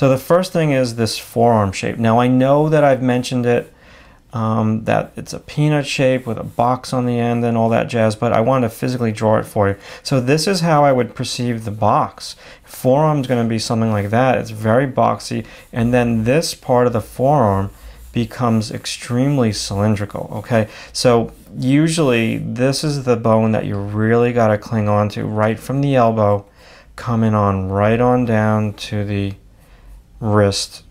So the first thing is this forearm shape. Now I know that I've mentioned it, that it's a peanut shape with a box on the end and all that jazz, but I wanted to physically draw it for you. So this is how I would perceive the box. Forearm's going to be something like that. It's very boxy, and then this part of the forearm becomes extremely cylindrical. Okay, so usually this is the bone that you really got to cling on to, right from the elbow, coming on right on down to the wrist.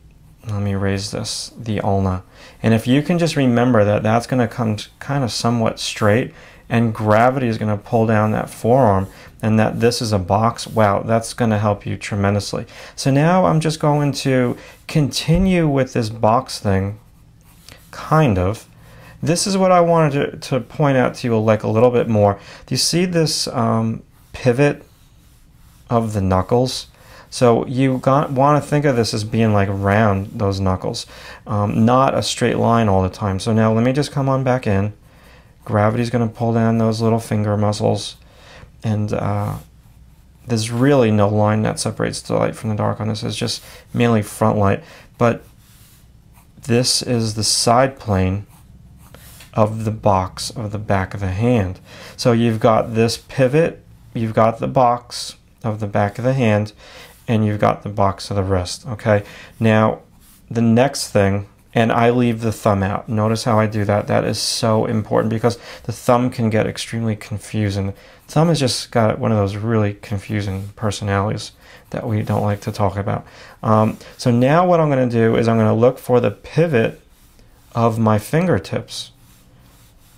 Let me raise this, the ulna. And if you can just remember that that's going to come kind of somewhat straight, and gravity is going to pull down that forearm, and that this is a box, wow, that's going to help you tremendously. So now I'm just going to continue with this box thing, kind of. This is what I wanted to point out to you like a little bit more. Do you see this pivot of the knuckles? So you want to think of this as being like round, those knuckles, not a straight line all the time. So now let me just come on back in. Gravity's going to pull down those little finger muscles, and there's really no line that separates the light from the dark on this. It's just mainly front light. But this is the side plane of the box of the back of the hand. So you've got this pivot, you've got the box of the back of the hand, and you've got the box of the wrist. Okay, now the next thing, and I leave the thumb out. Notice how I do that. That is so important because the thumb can get extremely confusing. Thumb has just got one of those really confusing personalities that we don't like to talk about. So now what I'm going to do is I'm going to look for the pivot of my fingertips.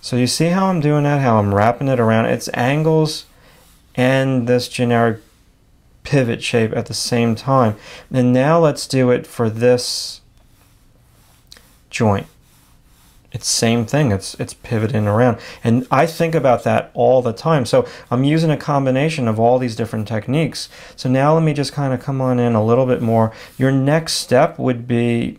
So you see how I'm doing that, how I'm wrapping it around. It's angles and this generic pivot shape at the same time. And now let's do it for this joint. It's same thing. It's pivoting around, and I think about that all the time. So I'm using a combination of all these different techniques. So now let me just kind of come on in a little bit more. Your next step would be